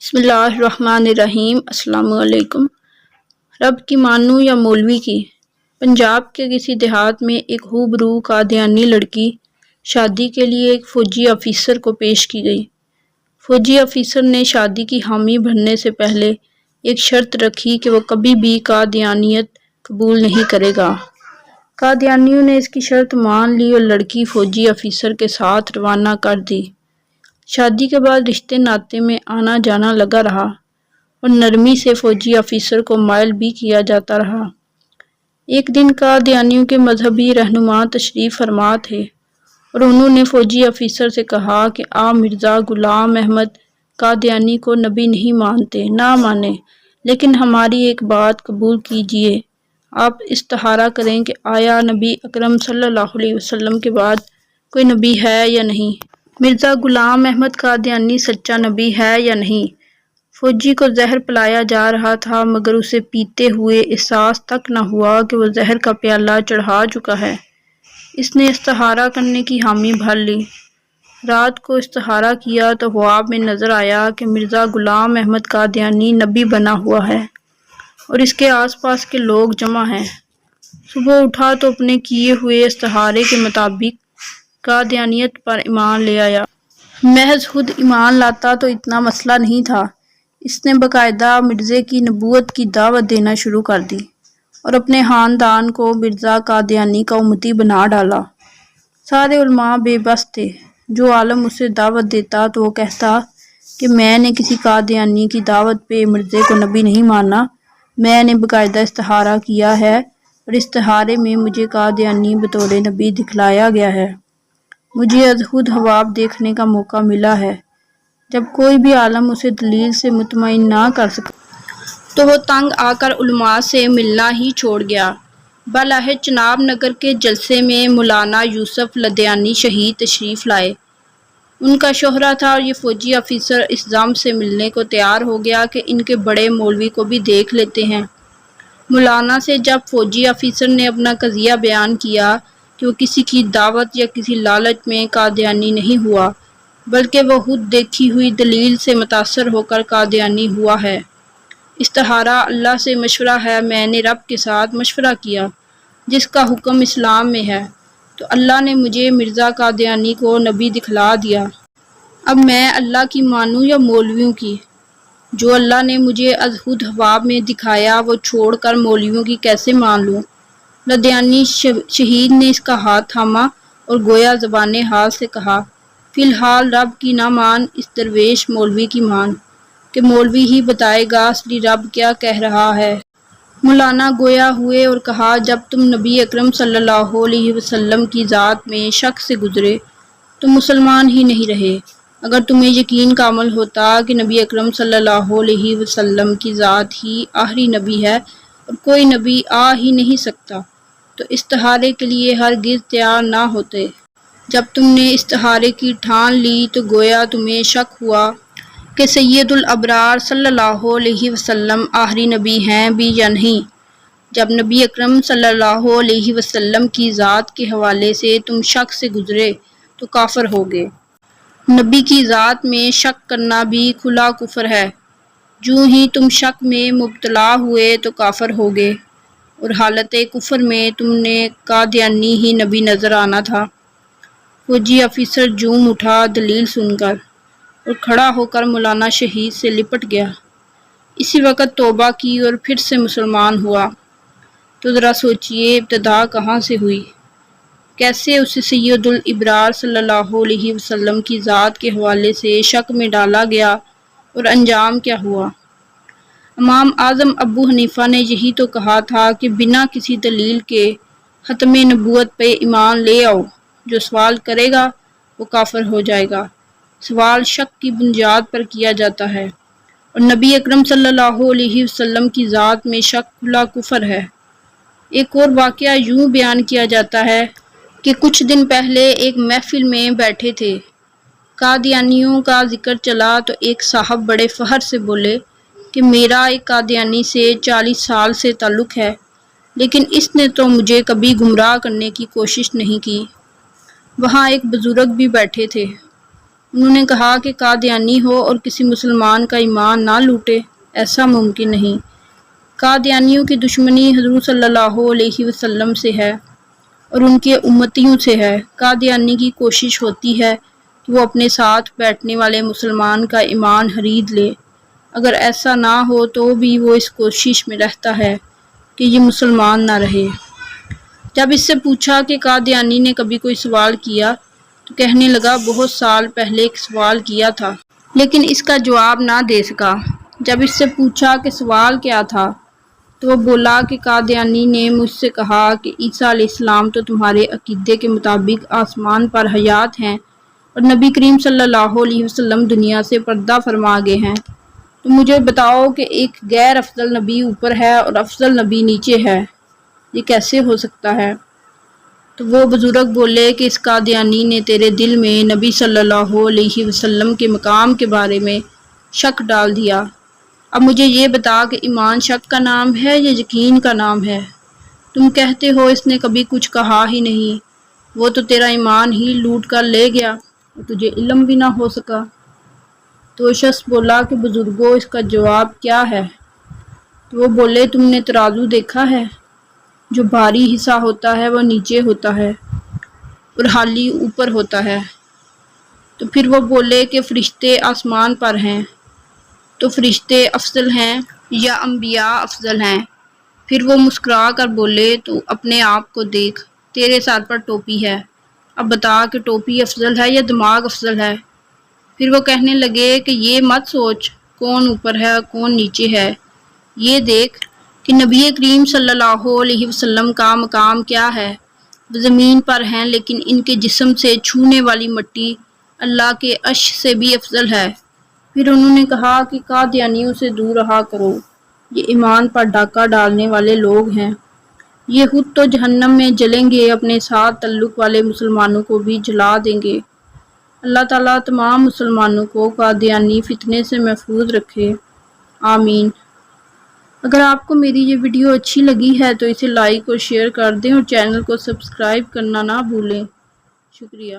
بسم اللہ الرحمن الرحیم۔ السلام علیکم۔ رب کی مانوں یا مولوی کی؟ پنجاب کے کسی دیہات میں ایک ہوبرو قادیانی لڑکی شادی کے لیے ایک فوجی آفیسر کو پیش کی گئی۔ فوجی آفیسر نے شادی کی حامی بننے سے پہلے ایک شرط رکھی کہ وہ کبھی بھی قادیانیت قبول نہیں کرے گا۔ قادیانیوں نے اس کی شرط مان لی اور لڑکی فوجی آفیسر کے ساتھ روانہ کر دی۔ شادی کے بعد رشتے ناطے میں آنا جانا لگا رہا اور نرمی سے فوجی آفیسر کو مائل بھی کیا جاتا رہا۔ ایک دن قادیانیوں کے مذہبی رہنما تشریف فرما تھے اور انہوں نے فوجی آفیسر سے کہا کہ آپ مرزا غلام احمد قادیانی کو نبی نہیں مانتے، نہ مانیں، لیکن ہماری ایک بات قبول کیجئے۔ آپ استخارہ کریں کہ آیا نبی اکرم صلی اللہ علیہ وسلم کے بعد کوئی نبی ہے یا نہیں؟ مرزا غلام احمد قادیانی سچا نبی ہے یا نہیں؟ فوجی کو زہر پلایا جا رہا تھا مگر اسے پیتے ہوئے احساس تک نہ ہوا کہ وہ زہر کا پیالہ چڑھا چکا ہے۔ اس نے استخارہ کرنے کی حامی بھر لی۔ رات کو استخارہ کیا تو خواب میں نظر آیا کہ مرزا غلام احمد قادیانی نبی بنا ہوا ہے اور اس کے آس پاس کے لوگ جمع ہیں۔ صبح اٹھا تو اپنے کیے ہوئے استخارے کے مطابق قادیانیت پر ایمان لے آیا۔ محض خود ایمان لاتا تو اتنا مسئلہ نہیں تھا، اس نے باقاعدہ مرزے کی نبوت کی دعوت دینا شروع کر دی اور اپنے خاندان کو مرزا قادیانی کا امتی بنا ڈالا۔ سارے علماء بے بس تھے۔ جو عالم اسے دعوت دیتا تو وہ کہتا کہ میں نے کسی قادیانی کی دعوت پہ مرزے کو نبی نہیں مانا، میں نے باقاعدہ استخارہ کیا ہے اور استخارے میں مجھے قادیانی بطور نبی دکھلایا گیا ہے۔ مجھے ازہد خواب دیکھنے کا موقع ملا ہے۔ جب کوئی بھی عالم اسے دلیل سے مطمئن نہ کر سکا تو وہ تنگ آ کر علماء سے ملنا ہی چھوڑ گیا۔ بالآخر چناب نگر کے جلسے میں مولانا یوسف لدھیانی شہید تشریف لائے۔ ان کا شوہرہ تھا اور یہ فوجی آفیسر اس ضم سے ملنے کو تیار ہو گیا کہ ان کے بڑے مولوی کو بھی دیکھ لیتے ہیں۔ مولانا سے جب فوجی آفیسر نے اپنا قضیہ بیان کیا کہ وہ کسی کی دعوت یا کسی لالچ میں قادیانی نہیں ہوا بلکہ وہ خود دیکھی ہوئی دلیل سے متاثر ہو کر قادیانی ہوا ہے۔ استخارہ اللہ سے مشورہ ہے، میں نے رب کے ساتھ مشورہ کیا جس کا حکم اسلام میں ہے، تو اللہ نے مجھے مرزا قادیانی کو نبی دکھلا دیا۔ اب میں اللہ کی مانوں یا مولویوں کی؟ جو اللہ نے مجھے ازہد خواب میں دکھایا وہ چھوڑ کر مولویوں کی کیسے مان لوں؟ لدھیانی شہید نے اس کا ہاتھ تھاما اور گویا زبان حال سے کہا، فی الحال رب کی نہ مان، اس درویش مولوی کی مان، کہ مولوی ہی بتائے گا اصلی رب کیا کہہ رہا ہے۔ مولانا گویا ہوئے اور کہا، جب تم نبی اکرم صلی اللہ علیہ وسلم کی ذات میں شک سے گزرے تو مسلمان ہی نہیں رہے۔ اگر تمہیں یقین کامل ہوتا کہ نبی اکرم صلی اللہ علیہ وسلم کی ذات ہی آخری نبی ہے اور کوئی نبی آ ہی نہیں سکتا تو استخارے کے لیے ہرگز تیار نہ ہوتے۔ جب تم نے استخارے کی ٹھان لی تو گویا تمہیں شک ہوا کہ سید الابرار صلی اللہ علیہ وسلم آخری نبی ہیں بھی یا نہیں۔ جب نبی اکرم صلی اللہ علیہ وسلم کی ذات کے حوالے سے تم شک سے گزرے تو کافر ہو گئے۔ نبی کی ذات میں شک کرنا بھی کھلا کفر ہے۔ جو ہی تم شک میں مبتلا ہوئے تو کافر ہو گئے اور حالت کفر میں تم نے قادیانی ہی نبی نظر آنا تھا۔ فوجی آفیسر جوم اٹھا دلیل سن کر اور کھڑا ہو کر مولانا شہید سے لپٹ گیا۔ اسی وقت توبہ کی اور پھر سے مسلمان ہوا۔ تو ذرا سوچئے ابتدا کہاں سے ہوئی؟ کیسے اسے سید الابرار صلی اللہ علیہ وسلم کی ذات کے حوالے سے شک میں ڈالا گیا اور انجام کیا ہوا؟ امام اعظم ابو حنیفہ نے یہی تو کہا تھا کہ بنا کسی دلیل کے ختم نبوت پہ ایمان لے آؤ، جو سوال کرے گا وہ کافر ہو جائے گا۔ سوال شک کی بنیاد پر کیا جاتا ہے اور نبی اکرم صلی اللہ علیہ وسلم کی ذات میں شک کھلا کفر ہے۔ ایک اور واقعہ یوں بیان کیا جاتا ہے کہ کچھ دن پہلے ایک محفل میں بیٹھے تھے، قادیانیوں کا ذکر چلا تو ایک صاحب بڑے فخر سے بولے کہ میرا ایک قادیانی سے 40 سال سے تعلق ہے، لیکن اس نے تو مجھے کبھی گمراہ کرنے کی کوشش نہیں کی۔ وہاں ایک بزرگ بھی بیٹھے تھے، انہوں نے کہا کہ قادیانی ہو اور کسی مسلمان کا ایمان نہ لوٹے، ایسا ممکن نہیں۔ قادیانیوں کی دشمنی حضور صلی اللہ علیہ وسلم سے ہے اور ان کے امتیوں سے ہے۔ قادیانی کی کوشش ہوتی ہے کہ وہ اپنے ساتھ بیٹھنے والے مسلمان کا ایمان خرید لے، اگر ایسا نہ ہو تو بھی وہ اس کوشش میں رہتا ہے کہ یہ مسلمان نہ رہے۔ جب اس سے پوچھا کہ قادیانی نے کبھی کوئی سوال کیا تو کہنے لگا بہت سال پہلے ایک سوال کیا تھا، لیکن اس کا جواب نہ دے سکا۔ جب اس سے پوچھا کہ سوال کیا تھا تو وہ بولا کہ قادیانی نے مجھ سے کہا کہ عیسیٰ علیہ السلام تو تمہارے عقیدے کے مطابق آسمان پر حیات ہیں اور نبی کریم صلی اللہ علیہ وسلم دنیا سے پردہ فرما گئے ہیں، تو مجھے بتاؤ کہ ایک غیر افضل نبی اوپر ہے اور افضل نبی نیچے ہے، یہ کیسے ہو سکتا ہے؟ تو وہ بزرگ بولے کہ اس قادیانی نے تیرے دل میں نبی صلی اللہ علیہ وسلم کے مقام کے بارے میں شک ڈال دیا۔ اب مجھے یہ بتا کہ ایمان شک کا نام ہے یا یقین کا نام ہے؟ تم کہتے ہو اس نے کبھی کچھ کہا ہی نہیں، وہ تو تیرا ایمان ہی لوٹ کر لے گیا اور تجھے علم بھی نہ ہو سکا۔ تو شخص بولا کہ بزرگوں اس کا جواب کیا ہے؟ تو وہ بولے تم نے ترازو دیکھا ہے؟ جو بھاری حصہ ہوتا ہے وہ نیچے ہوتا ہے اور خالی اوپر ہوتا ہے۔ تو پھر وہ بولے کہ فرشتے آسمان پر ہیں، تو فرشتے افضل ہیں یا انبیاء افضل ہیں؟ پھر وہ مسکرا کر بولے تو اپنے آپ کو دیکھ، تیرے سر پر ٹوپی ہے، اب بتا کہ ٹوپی افضل ہے یا دماغ افضل ہے؟ پھر وہ کہنے لگے کہ یہ مت سوچ کون اوپر ہے کون نیچے ہے، یہ دیکھ کہ نبی کریم صلی اللہ علیہ وسلم کا مقام کیا ہے۔ وہ زمین پر ہیں لیکن ان کے جسم سے چھونے والی مٹی اللہ کے عرش سے بھی افضل ہے۔ پھر انہوں نے کہا کہ قادیانیوں سے دور رہا کرو، یہ ایمان پر ڈاکہ ڈالنے والے لوگ ہیں، یہ خود تو جہنم میں جلیں گے، اپنے ساتھ تعلق والے مسلمانوں کو بھی جلا دیں گے۔ اللہ تعالیٰ تمام مسلمانوں کو قادیانی فتنے سے محفوظ رکھے، آمین۔ اگر آپ کو میری یہ ویڈیو اچھی لگی ہے تو اسے لائک اور شیئر کر دیں اور چینل کو سبسکرائب کرنا نہ بھولیں۔ شکریہ۔